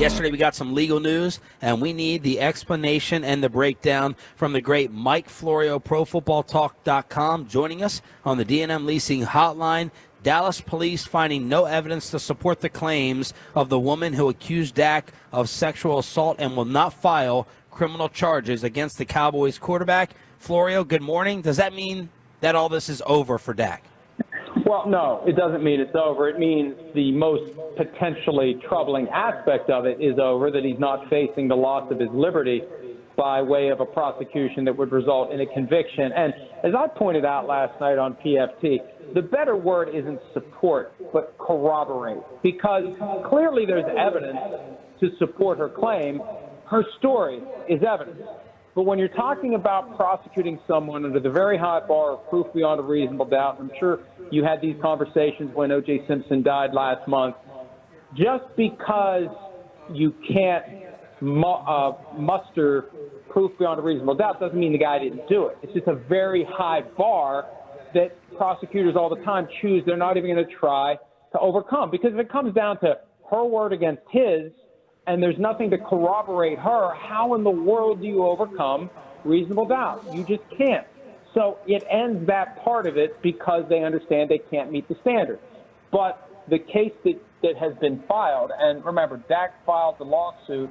Yesterday we got some legal news, and we need the explanation and the breakdown from the great Mike Florio, ProFootballTalk.com, joining us on the D&M Leasing Hotline. Dallas police finding no evidence to support the claims of the woman who accused Dak of sexual assault and will not file criminal charges against the Cowboys quarterback. Florio, good morning. Does that mean that all this is over for Dak? Well, no, it doesn't mean it's over. It means the most potentially troubling aspect of it is over, that he's not facing the loss of his liberty by way of a prosecution that would result in a conviction. And as I pointed out last night on PFT, the better word isn't support, but corroborate, because clearly there's evidence to support her claim. Her story is evidence. But when you're talking about prosecuting someone under the very high bar of proof beyond a reasonable doubt, I'm sure you had these conversations when O.J. Simpson died last month, just because you can't muster proof beyond a reasonable doubt doesn't mean the guy didn't do it. It's just a very high bar that prosecutors all the time choose they're not even going to try to overcome. Because if it comes down to her word against his, and there's nothing to corroborate her, how in the world do you overcome reasonable doubt? You just can't. So it ends that part of it because they understand they can't meet the standard. But the case that has been filed, and remember, Dak filed the lawsuit,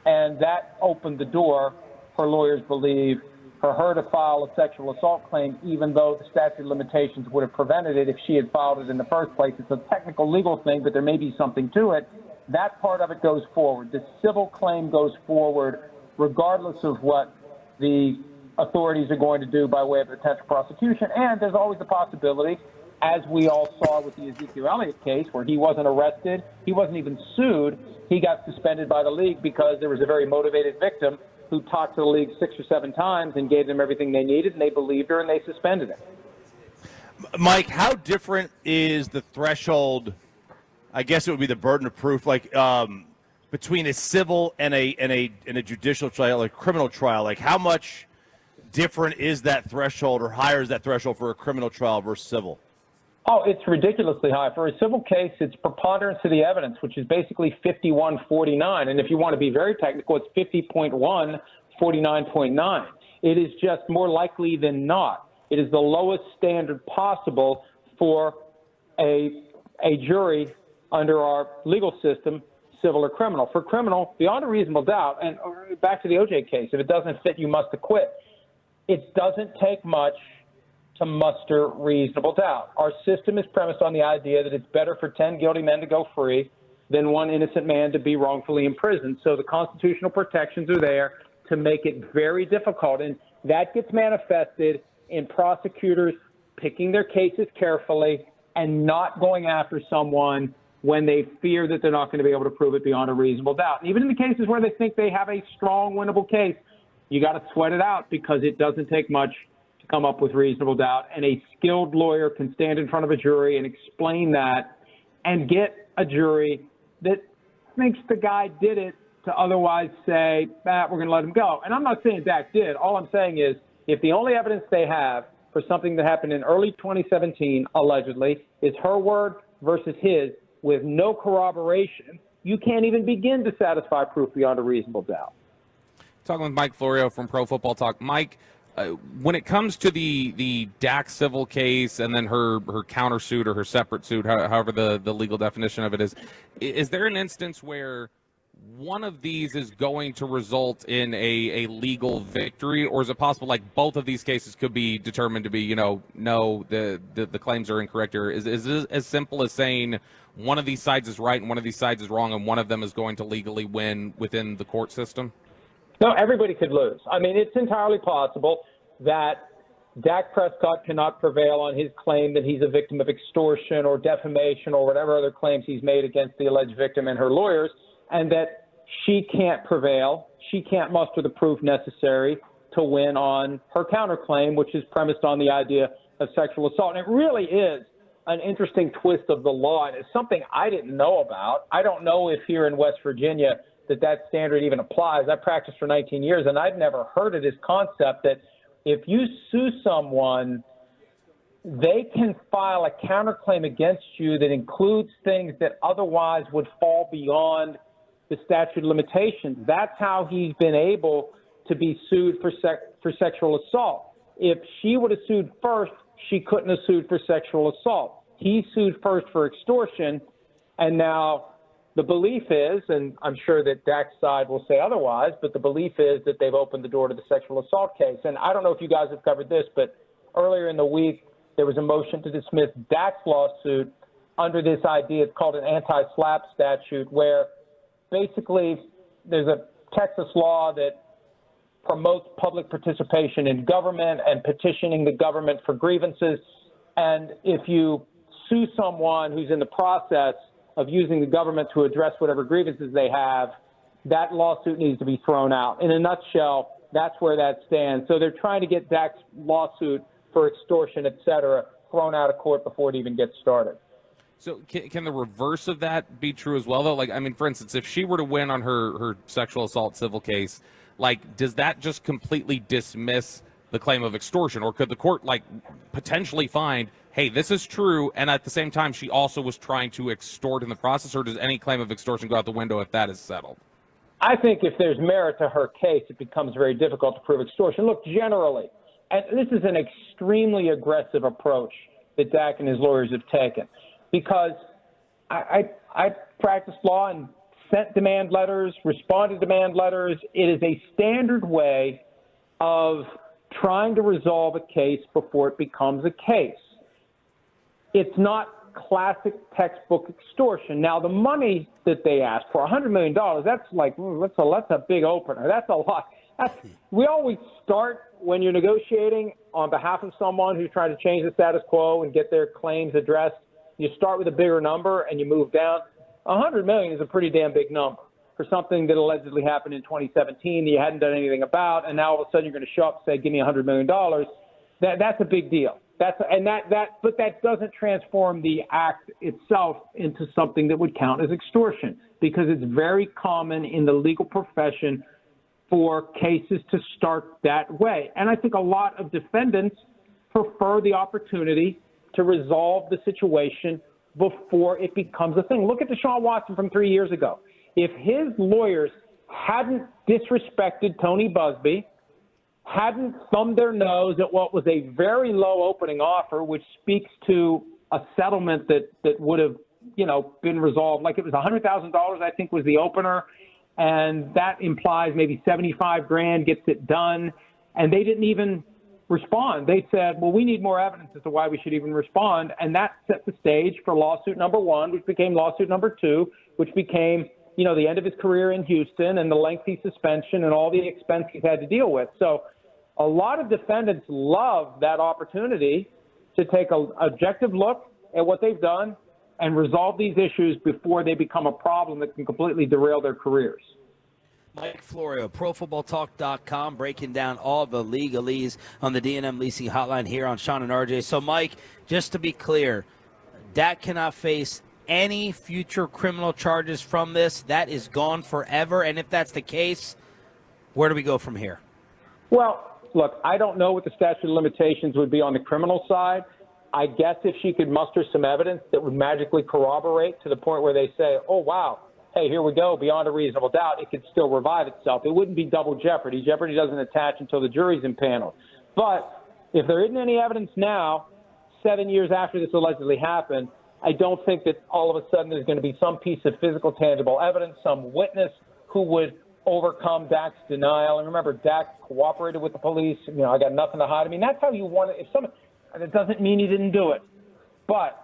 and that opened the door, her lawyers believe, for her to file a sexual assault claim, even though the statute of limitations would have prevented it if she had filed it in the first place. It's a technical legal thing, but there may be something to it. That part of it goes forward. The civil claim goes forward regardless of what the authorities are going to do by way of potential prosecution. And there's always the possibility, as we all saw with the Ezekiel Elliott case, where he wasn't arrested, he wasn't even sued, he got suspended by the league because there was a very motivated victim who talked to the league 6 or 7 times and gave them everything they needed, and they believed her, and they suspended him. Mike, how different is the threshold? I guess it would be the burden of proof, like between a civil and a judicial trial, like criminal trial. Like, how much different is that threshold, or higher is that threshold for a criminal trial versus civil? Oh, it's ridiculously high. For a civil case, it's preponderance of the evidence, which is basically 51-49. And if you want to be very technical, it's 50.1, 49.9. It is just more likely than not. It is the lowest standard possible for a jury under our legal system, civil or criminal. For criminal, beyond a reasonable doubt, and back to the O.J. case, if it doesn't fit, you must acquit. It doesn't take much to muster reasonable doubt. Our system is premised on the idea that it's better for 10 guilty men to go free than one innocent man to be wrongfully imprisoned. So the constitutional protections are there to make it very difficult. And that gets manifested in prosecutors picking their cases carefully and not going after someone when they fear that they're not going to be able to prove it beyond a reasonable doubt. And even in the cases where they think they have a strong, winnable case, you got to sweat it out, because it doesn't take much to come up with reasonable doubt. And a skilled lawyer can stand in front of a jury and explain that and get a jury that thinks the guy did it to otherwise say, we're going to let him go. And I'm not saying Dak did. All I'm saying is, if the only evidence they have for something that happened in early 2017, allegedly, is her word versus his, with no corroboration, you can't even begin to satisfy proof beyond a reasonable doubt. Talking with Mike Florio from Pro Football Talk. Mike, when it comes to the Dak civil case and then her countersuit or her separate suit, however the legal definition of it is there an instance where one of these is going to result in a legal victory, or is it possible like both of these cases could be determined to be, no, the claims are incorrect? Or is it as simple as saying one of these sides is right and one of these sides is wrong, and one of them is going to legally win within the court system? No, everybody could lose. I mean, it's entirely possible that Dak Prescott cannot prevail on his claim that he's a victim of extortion or defamation or whatever other claims he's made against the alleged victim and her lawyers, and that she can't prevail. She can't muster the proof necessary to win on her counterclaim, which is premised on the idea of sexual assault. And it really is an interesting twist of the law, and it's something I didn't know about. I don't know if here in West Virginia that standard even applies. I practiced for 19 years, and I'd never heard of this concept that if you sue someone, they can file a counterclaim against you that includes things that otherwise would fall beyond the statute of limitations. That's how he's been able to be sued for sexual assault. If she would have sued first, she couldn't have sued for sexual assault. He sued first for extortion, and now the belief is, and I'm sure that Dak's side will say otherwise, but the belief is that they've opened the door to the sexual assault case. And I don't know if you guys have covered this, but earlier in the week, there was a motion to dismiss Dak's lawsuit under this idea. It's called an anti-SLAPP statute, where basically there's a Texas law that promotes public participation in government and petitioning the government for grievances. And if you sue someone who's in the process of using the government to address whatever grievances they have, that lawsuit needs to be thrown out. In a nutshell, that's where that stands. So they're trying to get Dak's lawsuit for extortion, et cetera, thrown out of court before it even gets started. So can the reverse of that be true as well, though? Like, I mean, for instance, if she were to win on her sexual assault civil case, like, does that just completely dismiss the claim of extortion? Or could the court, like, potentially find, hey, this is true, and at the same time she also was trying to extort in the process? Or does any claim of extortion go out the window if that is settled? I think if there's merit to her case, it becomes very difficult to prove extortion. Look, generally, and this is an extremely aggressive approach that Dak and his lawyers have taken, because I practiced law and sent demand letters, responded to demand letters. It is a standard way of trying to resolve a case before it becomes a case. It's not classic textbook extortion. Now, the money that they asked for, $100 million, that's like, that's a big opener. That's a lot. We always start when you're negotiating on behalf of someone who's trying to change the status quo and get their claims addressed. You start with a bigger number and you move down. $100 million is a pretty damn big number for something that allegedly happened in 2017 that you hadn't done anything about, and now all of a sudden you're going to show up and say, "Give me $100 million." That's a big deal. But that doesn't transform the act itself into something that would count as extortion, because it's very common in the legal profession for cases to start that way. And I think a lot of defendants prefer the opportunity to resolve the situation before it becomes a thing. Look at Deshaun Watson from 3 years ago. If his lawyers hadn't disrespected Tony Busby, hadn't thumbed their nose at what was a very low opening offer, which speaks to a settlement that would have, been resolved. Like, it was $100,000, I think, was the opener, and that implies maybe $75,000 gets it done, and they didn't even respond. They said, well, we need more evidence as to why we should even respond, and that set the stage for lawsuit number one, which became lawsuit number two, which became, the end of his career in Houston and the lengthy suspension and all the expense he's had to deal with. So a lot of defendants love that opportunity to take an objective look at what they've done and resolve these issues before they become a problem that can completely derail their careers. Mike Florio, ProFootballTalk.com, breaking down all the legalese on the D&M Leasing Hotline here on Shan and RJ. So, Mike, just to be clear, Dak cannot face any future criminal charges from this. That is gone forever. And if that's the case, where do we go from here? Well, look, I don't know what the statute of limitations would be on the criminal side. I guess if she could muster some evidence that would magically corroborate to the point where they say, oh, wow, hey, here we go, beyond a reasonable doubt, it could still revive itself. It wouldn't be double jeopardy. Jeopardy doesn't attach until the jury's impaneled. But if there isn't any evidence now, 7 years after this allegedly happened, I don't think that all of a sudden there's going to be some piece of physical, tangible evidence, some witness who would overcome Dak's denial. And remember, Dak cooperated with the police. I got nothing to hide. I mean, that's how you want it. If someone, it doesn't mean he didn't do it. But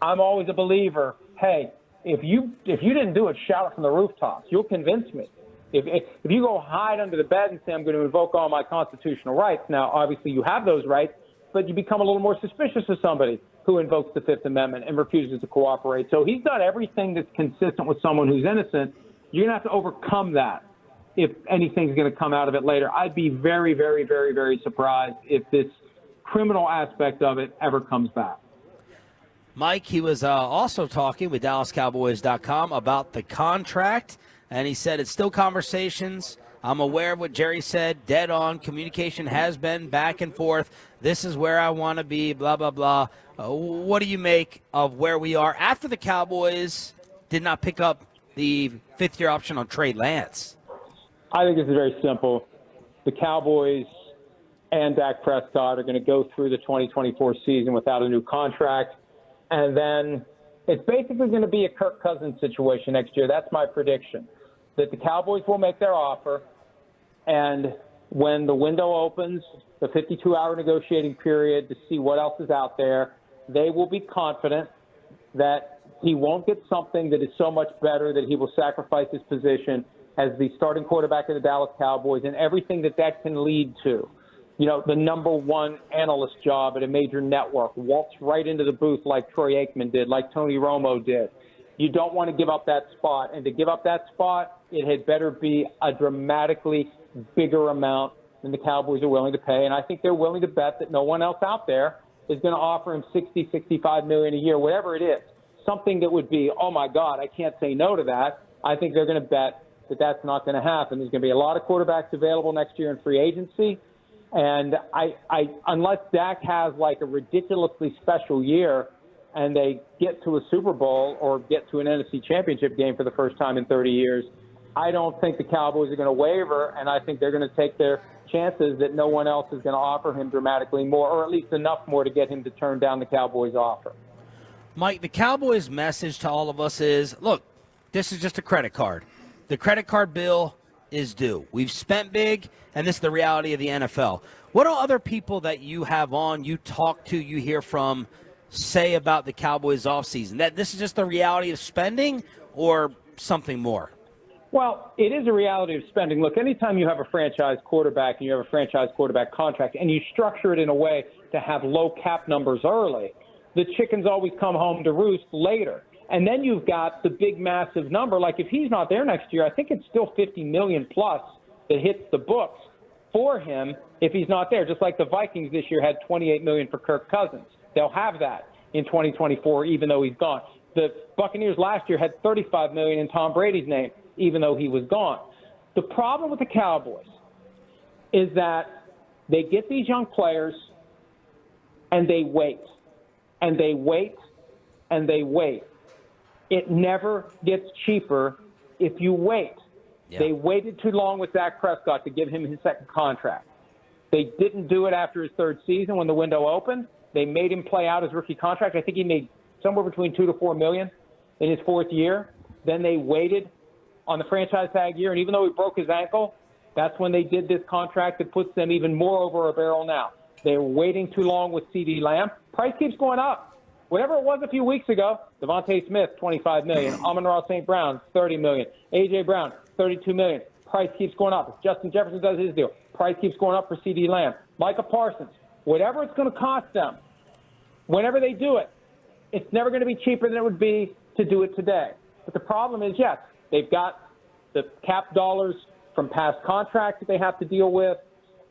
I'm always a believer, hey, if you didn't do it, shout it from the rooftops. You'll convince me. If you go hide under the bed and say, I'm going to invoke all my constitutional rights, now, obviously, you have those rights, but you become a little more suspicious of somebody who invokes the Fifth Amendment and refuses to cooperate. So he's done everything that's consistent with someone who's innocent. You're going to have to overcome that if anything's going to come out of it later. I'd be very, very, very, very surprised if this criminal aspect of it ever comes back. Mike, he was also talking with DallasCowboys.com about the contract, and he said it's still conversations. I'm aware of what Jerry said, dead on. Communication has been back and forth. This is where I want to be, blah, blah, blah. What do you make of where we are after the Cowboys did not pick up the fifth-year option on Trey Lance? I think this is very simple. The Cowboys and Dak Prescott are going to go through the 2024 season without a new contract, and then it's basically going to be a Kirk Cousins situation next year. That's my prediction, that the Cowboys will make their offer, and when the window opens, the 52-hour negotiating period to see what else is out there, they will be confident that he won't get something that is so much better that he will sacrifice his position as the starting quarterback of the Dallas Cowboys and everything that that can lead to. You know, the number one analyst job at a major network, walks right into the booth like Troy Aikman did, like Tony Romo did. You don't want to give up that spot. And to give up that spot, it had better be a dramatically bigger amount than the Cowboys are willing to pay. And I think they're willing to bet that no one else out there is going to offer him $60, $65 million a year, whatever it is. Something that would be, oh, my God, I can't say no to that. I think they're going to bet that that's not going to happen. There's going to be a lot of quarterbacks available next year in free agency. And unless Dak has like a ridiculously special year and they get to a Super Bowl or get to an NFC Championship game for the first time in 30 years, I don't think the Cowboys are going to waver, and I think they're going to take their chances that no one else is going to offer him dramatically more, or at least enough more to get him to turn down the Cowboys' offer. Mike, the Cowboys' message to all of us is, look, this is just a credit card. The credit card bill is due. We've spent big, and this is the reality of the NFL. What do other people that you have on, you talk to, you hear from, say about the Cowboys offseason? That this is just the reality of spending or something more? Well, it is a reality of spending. Look, anytime you have a franchise quarterback and you have a franchise quarterback contract and you structure it in a way to have low cap numbers early, the chickens always come home to roost later. And then you've got the big, massive number. Like if he's not there next year, I think it's still $50 million plus that hits the books for him if he's not there. Just like the Vikings this year had $28 million for Kirk Cousins. They'll have that in 2024, even though he's gone. The Buccaneers last year had $35 million in Tom Brady's name, even though he was gone. The problem with the Cowboys is that they get these young players and they wait, and they wait, and they wait. It never gets cheaper if you wait. Yeah. They waited too long with Dak Prescott to give him his second contract. They didn't do it after his third season when the window opened. They made him play out his rookie contract. I think he made somewhere between $2 to $4 million in his fourth year. Then they waited on the franchise tag year, and even though he broke his ankle, that's when they did this contract that puts them even more over a barrel now. They're waiting too long with CeeDee Lamb. Price keeps going up. Whatever it was a few weeks ago, Devontae Smith, $25 million. Amon-Ra St. Brown, $30 million. A.J. Brown, $32 million. Price keeps going up. If Justin Jefferson does his deal, price keeps going up for CeeDee Lamb. Micah Parsons, whatever it's going to cost them, whenever they do it, it's never going to be cheaper than it would be to do it today. But the problem is, yes, they've got the cap dollars from past contracts that they have to deal with.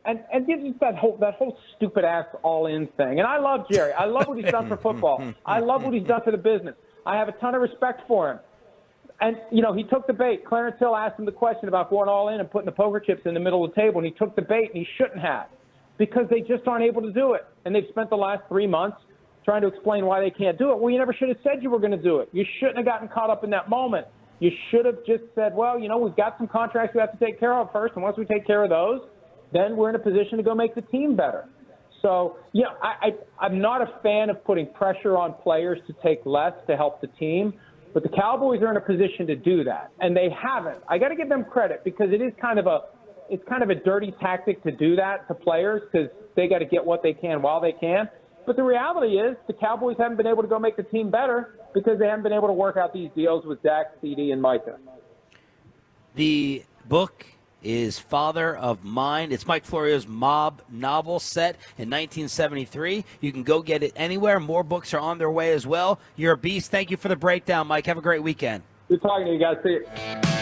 And just that whole stupid-ass all-in thing. And I love Jerry. I love what he's done for football. I love what he's done for the business. I have a ton of respect for him. And, you know, he took the bait. Clarence Hill asked him the question about going all in and putting the poker chips in the middle of the table, and he took the bait, and he shouldn't have, because they just aren't able to do it. And they've spent the last 3 months trying to explain why they can't do it. Well, you never should have said you were going to do it. You shouldn't have gotten caught up in that moment. You should have just said, well, you know, we've got some contracts we have to take care of first, and once we take care of those, then we're in a position to go make the team better. So, yeah, I'm not a fan of putting pressure on players to take less to help the team, but the Cowboys are in a position to do that, and they haven't. I got to give them credit because it is kind of a dirty tactic to do that to players because they got to get what they can while they can. But the reality is the Cowboys haven't been able to go make the team better because they haven't been able to work out these deals with Dak, CeeDee, and Micah. The book is Father of Mine. It's Mike Florio's mob novel set in 1973. You can go get it anywhere. More books are on their way as well. You're a beast. Thank you for the breakdown, Mike. Have a great weekend. Good talking to you guys. See you.